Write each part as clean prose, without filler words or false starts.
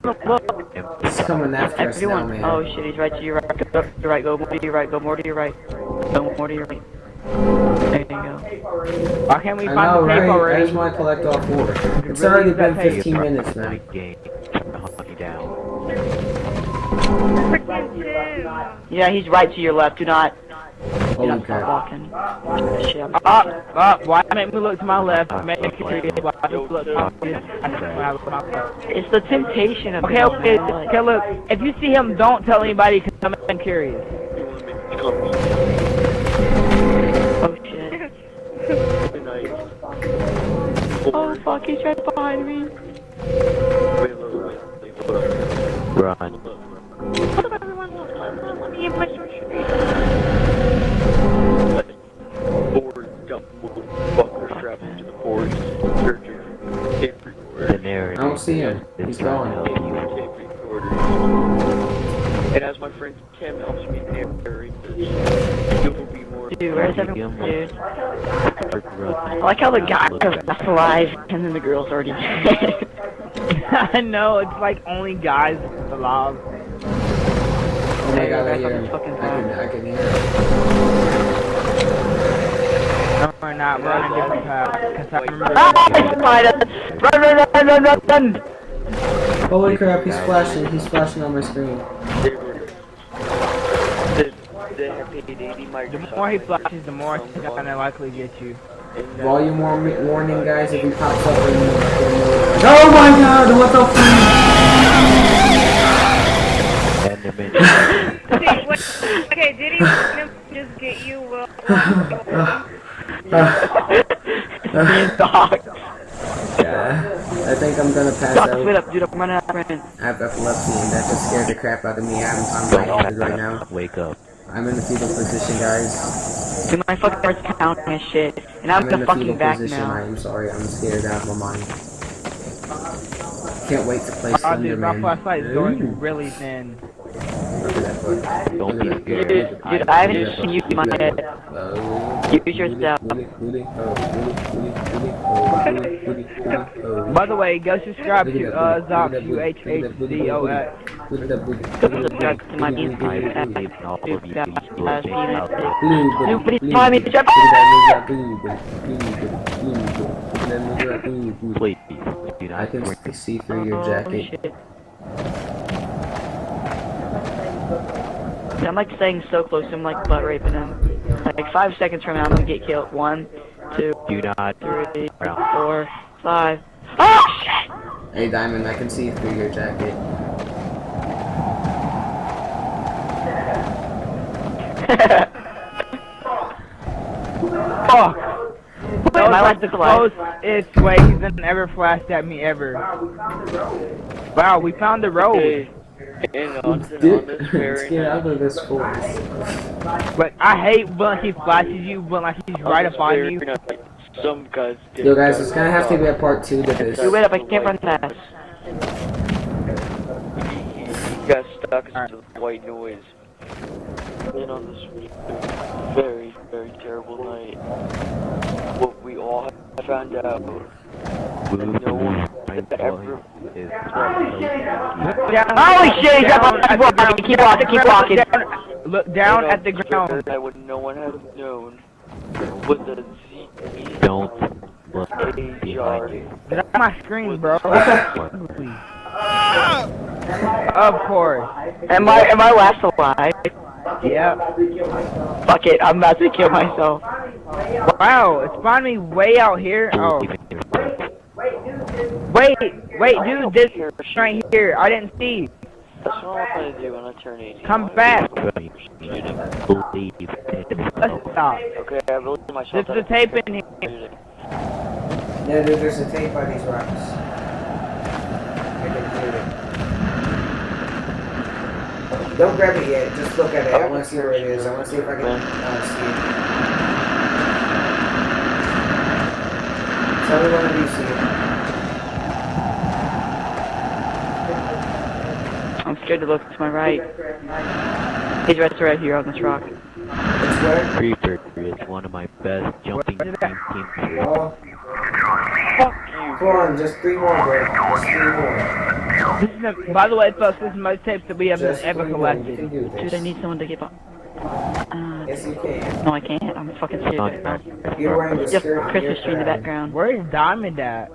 He's coming after us now, Everyone. man. Oh shit, he's right to your right. Go to your right. Go more to your right. Go more to your right. Go more to your right. There you go. Why can't we I find know, the tape right? I already? just want to collect all 4. It's really already use that been tape. 15 minutes, man. Yeah, he's right to your left. Do not Holy stop crap. walking. Shit. Why make me look to my left? Make me curious. Why just look to my left? It's the temptation of Okay, okay, look. If you see him, don't tell anybody because I'm curious. Oh shit. Oh fuck, he's right behind me. Run. What up, everyone? Let me get my short I don't see him. He's gone. And as my friend Tim helps me narrate this, it will be more. Dude, where's everyone? Dude. I like how the guy is alive and then the girl's already dead. I know, it's like only guys alive. Oh my god, I hear him. I can hear him. No, we're not. We're on a different path. Cause I remember. Run! Holy crap, he's flashing. He's flashing on my screen. The more he flashes, the more he's gonna likely get you. Volume warning, guys, if he pops up in the... Oh my god, what the fuck? Okay, did he just get you? Yeah, I think I'm gonna pass Stop, out. split up, dude, I'm running out of friends. I have epilepsy and that just scared the crap out of me. I'm lightheaded right now. Wake up. I'm in the fetal position, guys. Dude, my fucking heart's pounding as shit. And I'm in the the fucking fetal back position. now. I'm sorry, I'm scared out of my mind. Can't wait to play Oh, dude, my Slenderman. flashlight is going really thin. Look at that foot. Don't be scared. Dude, I haven't seen you in my head. Use yourself. By the way, go subscribe to Zox UHHDOX. Subscribe to my Dude, Dude, Dude, but he's behind me. Please, dude, I can see through your Oh, jacket. shit. I'm like staying so close, I'm like butt raping him. Like 5 seconds from now, I'm gonna get killed. 1, 2, do not 3, 4, 5. Oh shit! Hey Diamond, I can see through your jacket. Fuck! That My was life like the is alive. closest way he's ever flashed at me ever. Wow, we found the road. Let's get out of this forest. But I hate when he flashes you, but like he's right up on you. Some guys Yo guys, it's gonna have to be a part 2 to this. Dude, wait up, I can't run fast. He got stuck into the white noise. And on this very, very terrible night, what we all found out, no one ever Holy shit, he's up on the ground. Keep walking, keep walking. Look down at the ground. that would no one had known was the Don't look behind you. Get off my screen, bro. Of course. Am I last alive? Yeah. Fuck it, I'm about to kill myself. Wow, it spawned me way out here. Oh. Wait, dude, this right here. I didn't see. That's what I'm gonna do when I turn 18. Come back. Believe in Let's stop. Okay, I believe in myself. There's the tape in here. Yeah, dude, there's a tape by these rocks. I can hear it. Don't grab it yet, just look at it. I want to see where it is. I want to see if I can see it. Tell me when you see it. I'm scared to look to my right. He's right here on this rock. It's where? Creeper is one of my best jumping teams. Oh. Fuck you. Come on, just 3 more, bro. Just 3 more. This is by the way, folks, this is the most tapes that we have Just ever you can collected. do Dude, I this. need someone to get up. Yes, you can. No, I can't. I'm fucking serious. You're wearing the Just skirt. Christmas tree in the background. Where's Diamond at?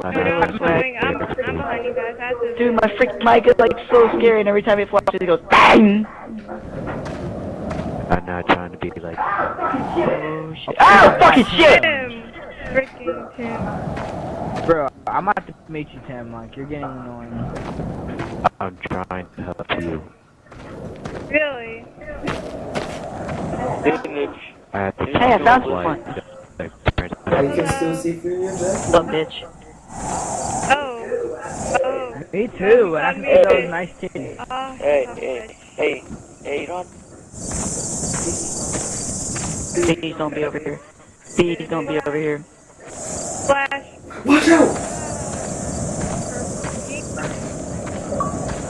I I'm behind you guys. I have to. Dude, my freaking mic is like so scary, and every time it flashes, it goes bang. I'm not trying to be like. Oh shit! Oh fucking shit! Tim. Freaking Tim. Bro, I'm about to meet you, Tim. Like, you're getting annoying. I'm trying to help you. Really? I have to. Hey, I found someone. I can still see through your jacket. What's up, bitch? Oh. Me too, and I can see those nice titties. Hey, Don. Please don't be over here. Please don't be over here. Flash. Watch out!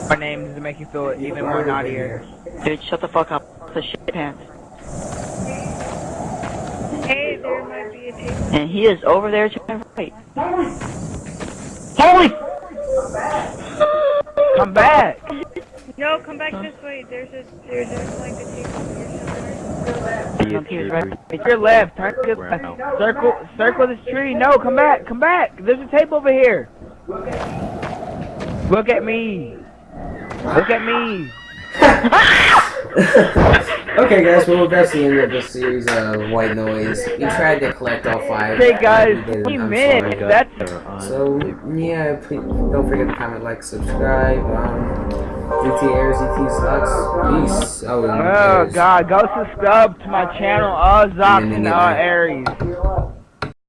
My name is to make you feel even more naughtier. Dude, shut the fuck up. It's a shit pants. Hey, there might be a tape. And he is over there to my right. Holy! Come back! No, come back this way. There's like a tape here somewhere. He was right. It's your left, turn to the left. Circle this tree. No, come back, come back. There's a tape over here. Look at me. Look at me. Okay, guys, well, that's the end of the series of White Noise. We tried to collect all 5. Hey guys, We didn't, 20 I'm minutes. sorry. That's So, yeah, please don't forget to comment, like, subscribe. ZT Air, ZT Sluts. Peace. oh god, go subscribe to my channel, Zox and Aries.